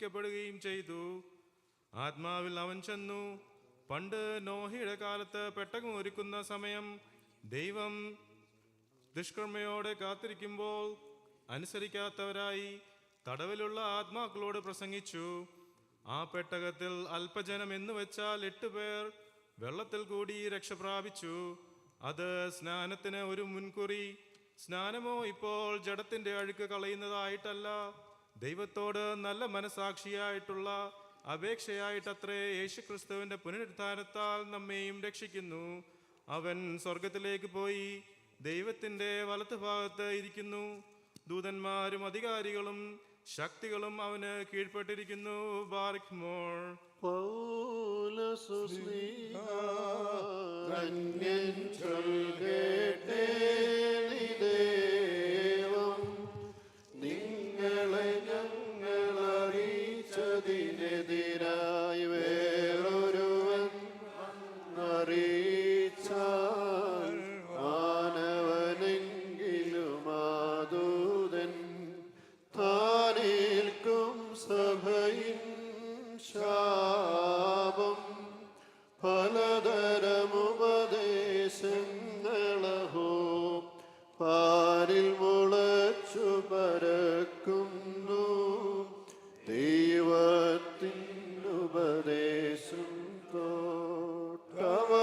സ്വീകരിക്കപ്പെടുകയും ചെയ്തു. ആത്മാവിൽ അവൻ ചെന്നു. പണ്ട് നോഹയുടെ കാലത്ത് പെട്ടകം ഒരുക്കുന്ന സമയം ദൈവം ദുഷ്കർമ്മയോടെ കാത്തിരിക്കുമ്പോൾ അനുസരിക്കാത്തവരായി തടവിലുള്ള ആത്മാക്കളോട് പ്രസംഗിച്ചു. ആ പെട്ടകത്തിൽ അല്പജനം എന്ന് വെച്ചാൽ 8 പേർ വെള്ളത്തിൽ കൂടി രക്ഷ പ്രാപിച്ചു. അത് സ്നാനത്തിന് ഒരു മുൻകുറി. സ്നാനമോ ഇപ്പോൾ ജഡത്തിന്റെ അഴുക്ക് കളയുന്നതായിട്ടല്ല, ദൈവത്തോട് നല്ല മനസാക്ഷിയായിട്ടുള്ള അപേക്ഷയായിട്ടത്രേ യേശുക്രിസ്തുവിന്റെ പുനരുത്ഥാനത്താൽ നമ്മെയും രക്ഷിക്കുന്നു. അവൻ സ്വർഗത്തിലേക്ക് പോയി ദൈവത്തിന്റെ വലത്തുഭാഗത്ത് ഇരിക്കുന്നു. ദൂതന്മാരും അധികാരികളും ശക്തികളും അവന് കീഴ്പ്പെട്ടിരിക്കുന്നു. ബാരിക്മോർ. നിങ്ങളെ ഞങ്ങളറിയിച്ചതിനെതിരായി വേറൊരുവൻ അറിയിച്ചാൽ മാനവനെങ്കിലും ആദൂതൻ താനേൽക്കും സഭയിൻ ശാപം. പലതരമുപദേശങ്ങളഹോ പാരിൽ മുളച്ചു പരക്കുന്നു. ദൈവത്തിനുപദേശം തോട്ടവസാനിപ്പിപ്പോൻ.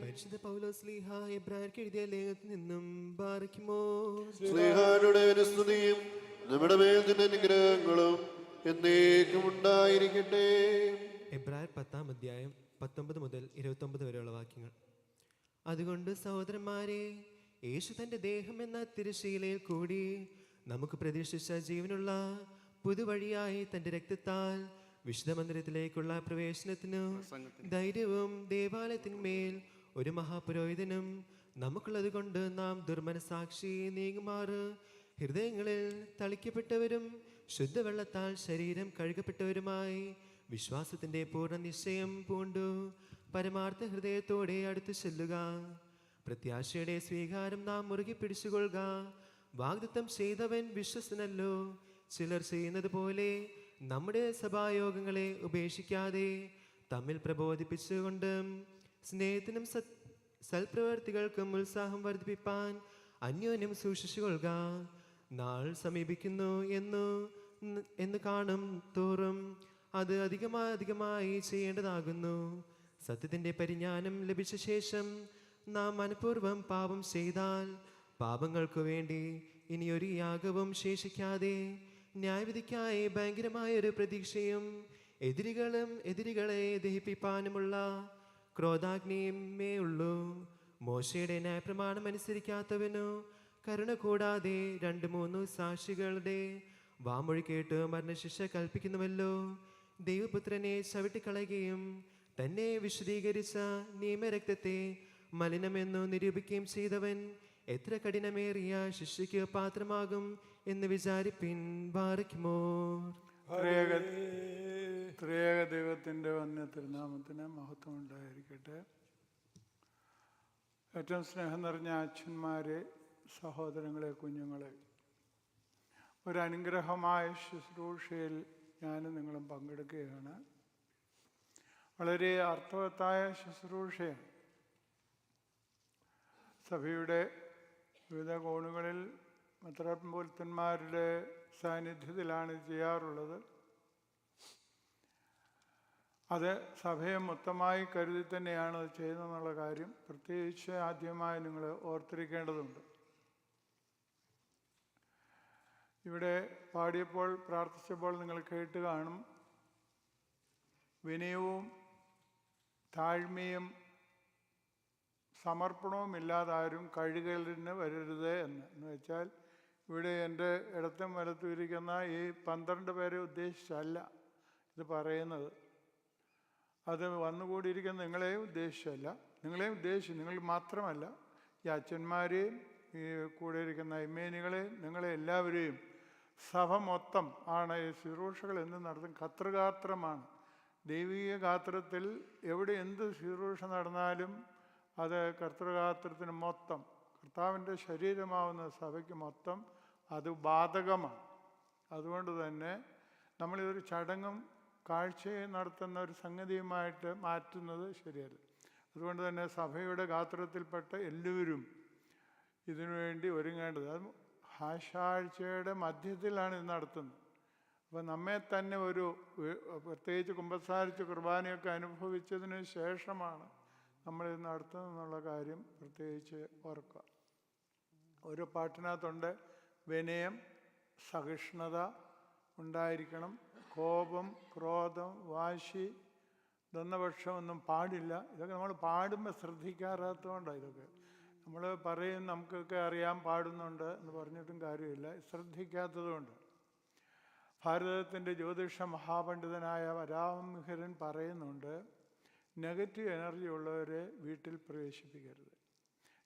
പരിശുദ്ധ പൗലോസ്ലീഹ എബ്രായർക്ക് എഴുതിയ ലേഖനത്തിൽ നിന്നും ബാരിക്കുമോ. സ്ലീഹാരുടെ സ്തുതിയും നമ്മുടെ മേൽ തന്നെ അനുഗ്രഹങ്ങളും എന്നേക്കും ഉണ്ടായിരിക്കട്ടെ. എബ്രായർ 10-ാം അധ്യായം 19 മുതൽ 29 വരെയുള്ള വാക്യങ്ങൾ. അതുകൊണ്ട് സഹോദരന്മാരെ, യേശു തന്റെ ദേഹം എന്ന തിരശ്ശീലയിൽ കൂടി നമുക്ക് പ്രതീക്ഷിച്ച ജീവനുള്ള പുതുവഴിയായി തന്റെ രക്തത്താൽ വിശുദ്ധ മന്ദിരത്തിലേക്കുള്ള പ്രവേശനത്തിനു ധൈര്യവും ദേവാലയത്തിന്മേൽ ഒരു മഹാപുരോഹിതനും നമുക്കുള്ളത് കൊണ്ട് നാം ദുർമനസാക്ഷി നീങ്ങുമാറ് ഹൃദയങ്ങളിൽ തളിക്കപ്പെട്ടവരും ശുദ്ധവെള്ളത്താൽ ശരീരം കഴുകപ്പെട്ടവരുമായി വിശ്വാസത്തിന്റെ പൂർണ്ണ നിശ്ചയം പൂണ്ടു പരമാർത്ഥ ഹൃദയത്തോടെ അടുത്തു ചെല്ലുക. പ്രത്യാശയുടെ സ്വീകാരം നാം മുറുകെ പിടിച്ചുകൊള്ളുക. വാഗ്ദത്തം ചെയ്തവൻ വിശ്വസനല്ലോ. ചിലർ ചെയ്യുന്നത് പോലെ നമ്മുടെ സഭായോഗങ്ങളെ ഉപേക്ഷിക്കാതെ തമ്മിൽ പ്രബോധിപ്പിച്ചുകൊണ്ട് സ്നേഹത്തിനും സൽപ്രവർത്തികൾക്കും ഉത്സാഹം വർദ്ധിപ്പിപ്പാൻ അന്യോന്യം സൂക്ഷിച്ചുകൊള്ളുക. നാൾ സമീപിക്കുന്നു എന്ന് കാണും തോറും അത് അധികമായി ചെയ്യേണ്ടതാകുന്നു. സത്യത്തിന്റെ പരിജ്ഞാനം ലഭിച്ച ശേഷം നാം മനഃപൂർവ്വം പാപം ചെയ്താൽ പാപങ്ങൾക്കു വേണ്ടി ഇനിയൊരു യാഗവും ശേഷിക്കാതെ ന്യായവിധിക്കായി ഭയങ്കരമായൊരു പ്രതീക്ഷയും എതിരികളെ ദഹിപ്പിപ്പാനുമുള്ള ക്രോധാഗ്നിയുമേ ഉള്ളൂ. മോശയുടെ ന്യായപ്രമാണം അനുസരിക്കാത്തവനു കരുണ കൂടാതെ 2-3 സാക്ഷികളുടെ വാമൊഴി കേട്ട് മരണശിക്ഷ കൽപ്പിക്കുന്നുവല്ലോ. ദൈവപുത്രനെ ചവിട്ടിക്കളയുകയും തന്നെ വിശദീകരിച്ച നിയമരക്തത്തെ മലിനമെന്നു നിരൂപിക്കുകയും ചെയ്തവൻ എത്ര കഠിനമേറിയ ശിക്ഷയ്ക്ക് പാത്രമാകും എന്ന് വിചാരിപ്പിൻ. ബാരിക്കുമോ. ത്രിയേക ദൈവത്തിൻ്റെ വന്യ തിരുനാമത്തിന് മഹത്വം ഉണ്ടായിരിക്കട്ടെ. ഏറ്റവും സ്നേഹം നിറഞ്ഞ അച്ഛന്മാരെ, സഹോദരങ്ങളെ, കുഞ്ഞുങ്ങളെ, ഒരു അനുഗ്രഹമായ ശുശ്രൂഷയിൽ ഞാനും നിങ്ങളും പങ്കെടുക്കുകയാണ്. വളരെ അർത്ഥവത്തായ ശുശ്രൂഷയാണ്. സഭയുടെ വിവിധ കോണുകളിൽ മെത്രാപ്പോലീത്തന്മാരുടെ സാന്നിധ്യത്തിലാണ് ചെയ്യാറുള്ളത്. അത് സഭയെ മൊത്തമായി കരുതി തന്നെയാണ് അത് ചെയ്യുന്നതെന്നുള്ള കാര്യം പ്രത്യേകിച്ച് ആദ്യമായി നിങ്ങൾ ഓർത്തിരിക്കേണ്ടതുണ്ട്. ഇവിടെ പാടിയപ്പോൾ പ്രാർത്ഥിച്ചപ്പോൾ നിങ്ങൾ കേട്ട് കാണും, വിനയവും താഴ്മയും സമർപ്പണവും ഇല്ലാതാരും കഴുകലിന് വരരുത് എന്ന് വെച്ചാൽ ഇവിടെ എൻ്റെ ഇടത്തും വലത്തും ഇരിക്കുന്ന ഈ 12 പേരെ ഉദ്ദേശിച്ചല്ല ഇത് പറയുന്നത്. അത് വന്നുകൂടിയിരിക്കുന്ന നിങ്ങളെയും ഉദ്ദേശിച്ചല്ല, നിങ്ങളെയും ഉദ്ദേശിച്ചു, നിങ്ങൾ മാത്രമല്ല, ഈ അച്ഛന്മാരെയും ഈ കൂടെ ഇരിക്കുന്ന ഇമ്മേനികളെയും നിങ്ങളെ എല്ലാവരെയും സഭ മൊത്തം ആണ് ഈ ശുശ്രൂഷകൾ എന്ന് നടത്തും. കർത്തൃഗാത്രമാണ്. ദൈവിക ഗാത്രത്തിൽ എവിടെ എന്ത് ശുശ്രൂഷ നടന്നാലും അത് കർത്തൃഗാത്രത്തിന് മൊത്തം കർത്താവിൻ്റെ ശരീരമാവുന്ന സഭയ്ക്ക് മൊത്തം അത് ബാധകമാണ്. അതുകൊണ്ട് തന്നെ നമ്മളിതൊരു ചടങ്ങും കാഴ്ചയും നടത്തുന്ന ഒരു സംഗതിയുമായിട്ട് മാറ്റുന്നത് ശരിയല്ല. അതുകൊണ്ട് തന്നെ സഭയുടെ ഗാത്രത്തിൽപ്പെട്ട എല്ലാവരും ഇതിനുവേണ്ടി ഒരുങ്ങേണ്ടത്. അത് ആഴ്ചയുടെ മധ്യത്തിലാണ് ഇത് നടത്തുന്നത്. അപ്പോൾ നമ്മെ തന്നെ ഒരു പ്രത്യേകിച്ച് കുമ്പസാരിച്ച് കുർബാനയൊക്കെ അനുഭവിച്ചതിന് ശേഷമാണ് നമ്മളിത് നടത്തുന്നതെന്നുള്ള കാര്യം പ്രത്യേകിച്ച് ഓർക്കുക. ഒരു പാട്ടിനകത്തുണ്ട് വിനയം, സഹിഷ്ണുത ഉണ്ടായിരിക്കണം, കോപം, ക്രോധം, വാശി, ദ്വന്ദ്വപക്ഷമൊന്നും പാടില്ല. ഇതൊക്കെ നമ്മൾ പാടുമ്പോൾ ശ്രദ്ധിക്കാറാത്തതുകൊണ്ടാണ്. ഇതൊക്കെ നമ്മൾ പറയും നമുക്കൊക്കെ അറിയാൻ പാടുന്നുണ്ട് എന്ന് പറഞ്ഞിട്ടും കാര്യമില്ല, ശ്രദ്ധിക്കാത്തതുകൊണ്ട്. ഭാരതത്തിൻ്റെ ജ്യോതിഷ മഹാപണ്ഡിതനായ വരാഹമിഹിരൻ പറയുന്നുണ്ട്, നെഗറ്റീവ് എനർജി ഉള്ളവരെ വീട്ടിൽ പ്രവേശിപ്പിക്കരുത്,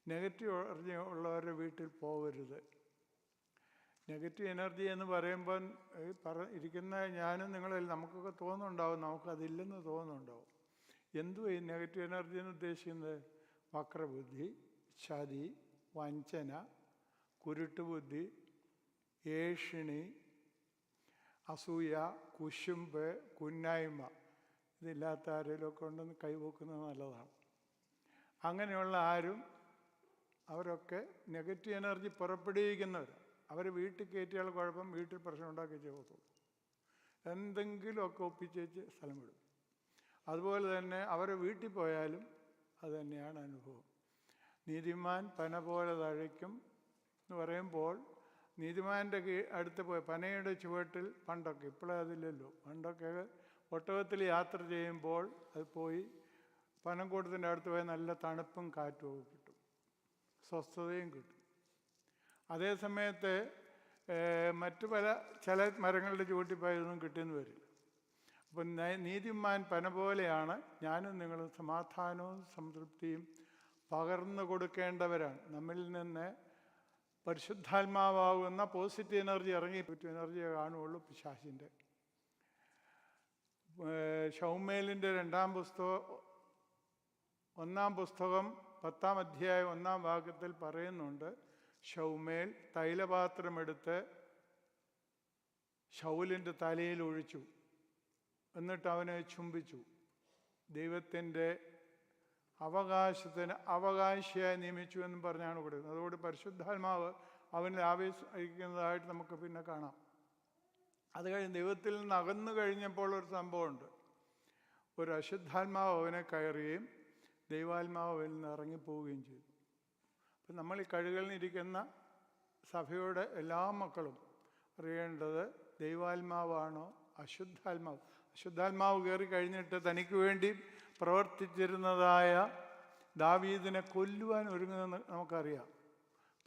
നെഗറ്റീവ് എനർജി ഉള്ളവരെ വീട്ടിൽ പോകരുത്. നെഗറ്റീവ് എനർജി എന്ന് പറയുമ്പം ഇരിക്കുന്ന ഞാനും നിങ്ങളെല്ലാം നമുക്കൊക്കെ തോന്നുന്നുണ്ടാവും, നമുക്കതില്ലെന്ന് തോന്നുന്നുണ്ടാവും. എന്തുവാ ഈ നെഗറ്റീവ് എനർജി എന്ന് ഉദ്ദേശിക്കുന്നത്? വക്രബുദ്ധി, ചതി, വഞ്ചന, കുരുട്ടുബുദ്ധി, ഏഷിണി, അസൂയ, കുശുമ്പ്, കുന്നായ്മ. ഇതില്ലാത്ത ആരെങ്കിലുമൊക്കെ ഉണ്ടെന്ന് കൈവക്കുന്നത് നല്ലതാണ്. അങ്ങനെയുള്ള ആരും അവരൊക്കെ നെഗറ്റീവ് എനർജി പുറപ്പെടുവിക്കുന്നവർ. അവർ വീട്ടിൽ കയറ്റിയാൽ കുഴപ്പം, വീട്ടിൽ പ്രശ്നം ഉണ്ടാക്കി ചെയ്യത്തുള്ളൂ. എന്തെങ്കിലുമൊക്കെ ഒപ്പിച്ചേച്ച് സ്ഥലം വിടും. അതുപോലെ തന്നെ അവരെ വീട്ടിൽ പോയാലും അത് തന്നെയാണ് അനുഭവം. നീതിമാൻ പന പോലെ തഴയ്ക്കും എന്ന് പറയുമ്പോൾ നീതിമാൻ്റെ അടുത്ത് പോയി പനയുടെ ചുവട്ടിൽ പണ്ടൊക്കെ, ഇപ്പോഴേ അതില്ലല്ലോ, പണ്ടൊക്കെ ഒട്ടകത്തിൽ യാത്ര ചെയ്യുമ്പോൾ അത് പോയി പനക്കൂട്ടത്തിൻ്റെ അടുത്ത് പോയി നല്ല തണുപ്പും കാറ്റും കിട്ടും, സ്വസ്ഥതയും കിട്ടും. അതേ സമയത്ത് മറ്റു ചില മരങ്ങളുടെ ചുവട്ടിൽ പോയതൊന്നും കിട്ടിയെന്ന് വരില്ല. അപ്പം നീതിമാൻ പന പോലെയാണ് ഞാനും നിങ്ങളും സമാധാനവും സംതൃപ്തിയും പകർന്നു കൊടുക്കേണ്ടവരാണ്. നമ്മിൽ നിന്ന് പരിശുദ്ധാത്മാവാകുന്ന പോസിറ്റീവ് എനർജി ഇറങ്ങി പോസിറ്റീവ് എനർജിയെ കാണുകയുള്ളൂ പിശാചിൻ്റെ. ശൗമേലിൻ്റെ 1-ാം പുസ്തകം 10-ാം അധ്യായം 1-ാം വാക്യത്തിൽ പറയുന്നുണ്ട്, ശൗമേൽ തൈലപാത്രമെടുത്ത് ശൗലിൻ്റെ തലയിൽ ഒഴിച്ചു, എന്നിട്ട് അവനെ ചുംബിച്ചു. ദൈവത്തിൻ്റെ അവകാശിയായി നിയമിച്ചു എന്നും പറഞ്ഞാണ് കൊടുക്കുന്നത്. അതുകൊണ്ട് പരിശുദ്ധാത്മാവ് അവനിൽ ആവേശിക്കുന്നതായിട്ട് നമുക്ക് പിന്നെ കാണാം. അത് കഴിഞ്ഞ് ദൈവത്തിൽ നിന്ന് അകന്നു കഴിഞ്ഞപ്പോൾ ഒരു സംഭവമുണ്ട്. ഒരു അശുദ്ധാത്മാവ് അവനെ കയറുകയും ദൈവാത്മാവ് അവനിൽ നിന്ന് ഇറങ്ങിപ്പോവുകയും ചെയ്തു. അപ്പം നമ്മൾ ഈ കഴുകലിനിരിക്കുന്ന സഭയുടെ എല്ലാ മക്കളും അറിയേണ്ടത് ദൈവാത്മാവാണോ അശുദ്ധാത്മാവ്. അശുദ്ധാത്മാവ് കയറി കഴിഞ്ഞിട്ട് തനിക്ക് വേണ്ടി പ്രവർത്തിച്ചിരുന്നതായ ദാവീദിനെ കൊല്ലുവാൻ ഒരുങ്ങുന്നത് നമുക്കറിയാം.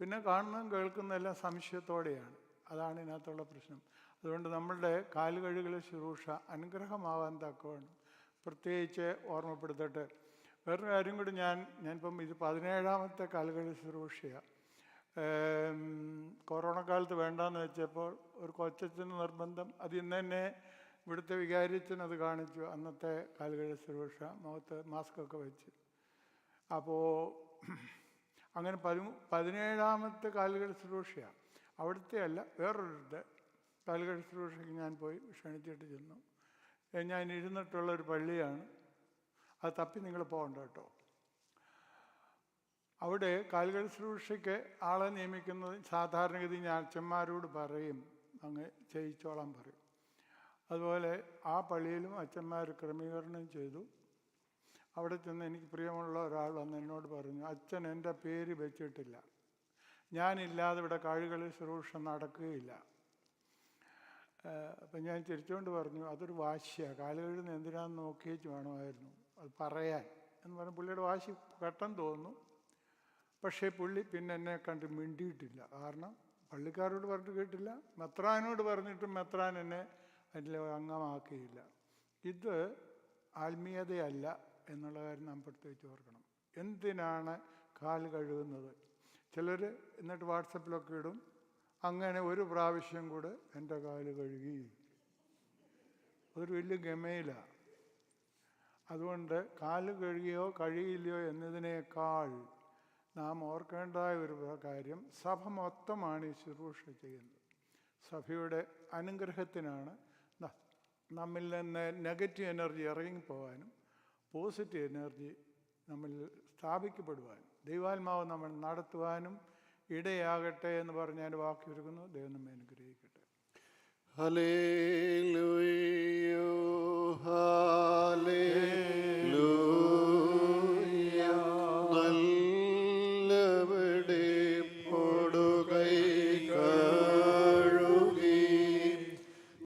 പിന്നെ കാണുന്നതും കേൾക്കുന്നതെല്ലാം സംശയത്തോടെയാണ്. അതാണ് ഇതിനകത്തുള്ള പ്രശ്നം. അതുകൊണ്ട് നമ്മളുടെ കാലുകഴുകൽ ശുശ്രൂഷ അനുഗ്രഹമാവാൻ തക്കവണ്ണം പ്രത്യേകിച്ച് ഓർമ്മപ്പെടുത്തട്ടെ. വേറൊരു കാര്യം കൂടി ഞാനിപ്പം ഇത് 17ാമത്തെ കാലുകഴുകൽ ശുശ്രൂഷയാണ്. കൊറോണ കാലത്ത് വേണ്ടാന്ന് വെച്ചപ്പോൾ ഒരു കൊച്ചച്ഛന് നിർബന്ധം. അത് ഇന്ന് തന്നെ ഇവിടുത്തെ വികാരിച്ചനത് കാണിച്ചു. അന്നത്തെ കാലുകഴുകൽ ശുശ്രൂഷ മുഖത്ത് മാസ്കൊക്കെ വെച്ച്. അപ്പോൾ അങ്ങനെ 17ാമത്തെ കാലുകഴുകൽ ശുശ്രൂഷയാണ്. അവിടുത്തെ അല്ല, വേറൊരിടത്ത് കാലുകഴുകൽ ശുശ്രൂഷയ്ക്ക് ഞാൻ പോയി ക്ഷണിച്ചിട്ട് ചെന്നു. ഞാൻ ഇരുന്നിട്ടുള്ളൊരു പള്ളിയാണ്. അത് തപ്പി നിങ്ങൾ പോകണ്ട കേട്ടോ. അവിടെ കാലുകഴുകൽ ശുശ്രൂഷയ്ക്ക് ആളെ നിയമിക്കുന്നത് സാധാരണഗതി ഞാൻ അച്ഛന്മാരോട് പറയും, അങ്ങ് ചെയ്യിച്ചോളാൻ പറയും. അതുപോലെ ആ പള്ളിയിലും അച്ഛന്മാർ ക്രമീകരണം ചെയ്തു. അവിടെ ചെന്ന് എനിക്ക് പ്രിയമുള്ള ഒരാൾ വന്ന് എന്നോട് പറഞ്ഞു, അച്ഛൻ എൻ്റെ പേര് വെച്ചിട്ടില്ല, ഞാനില്ലാതെ ഇവിടെ കാലുകഴുകൽ ശുശ്രൂഷ നടക്കുകയില്ല. അപ്പം ഞാൻ ചിരിച്ചുകൊണ്ട് പറഞ്ഞു, അതൊരു വാശിയാണ്, കാലുകഴുകുന്ന എന്തിനാന്ന് നോക്കിയേച്ച് വേണമായിരുന്നു അത് പറയാൻ എന്ന് പറഞ്ഞ് പുള്ളിയുടെ വാശി പെട്ടെന്ന് തോന്നുന്നു. പക്ഷേ പുള്ളി പിന്നെ എന്നെ കണ്ട് മിണ്ടിയിട്ടില്ല. കാരണം പള്ളിക്കാരോട് പറഞ്ഞിട്ട് കേട്ടില്ല, മെത്രാനോട് പറഞ്ഞിട്ടും മെത്രാൻ എന്നെ അതിൽ അംഗമാക്കിയില്ല. ഇത് ആത്മീയതയല്ല എന്നുള്ള കാര്യം നാം പ്രത്യേകിച്ച് ഓർക്കണം. എന്തിനാണ് കാല് കഴുകുന്നത്? ചിലർ എന്നിട്ട് വാട്സപ്പിലൊക്കെ ഇടും, അങ്ങനെ ഒരു പ്രാവശ്യം കൂടെ എൻ്റെ കാല് കഴുകി. അതൊരു വലിയ ഗമയിലാണ്. അതുകൊണ്ട് കാല് കഴുകിയോ കഴുകിയില്ലയോ എന്നതിനേക്കാൾ നാം ഓർക്കേണ്ടതായ ഒരു കാര്യം, സഭ മൊത്തമാണ് ഈ ശുശ്രൂഷ ചെയ്യുന്നത്. സഭയുടെ അനുഗ്രഹത്തിനാണ് നമ്മിൽ നിന്ന് നെഗറ്റീവ് എനർജി ഇറങ്ങിപ്പോകാനും പോസിറ്റീവ് എനർജി നമ്മിൽ സ്ഥാപിക്കപ്പെടുവാനും ദൈവാത്മാവ് നമ്മൾ നടത്തുവാനും ഇടയാകട്ടെ എന്ന് പറഞ്ഞ് ഞാൻ വാക്കി ഒരുക്കുന്നു. ദൈവം നമ്മെ അനുഗ്രഹിക്കട്ടെ. ഹല്ലേലൂയ.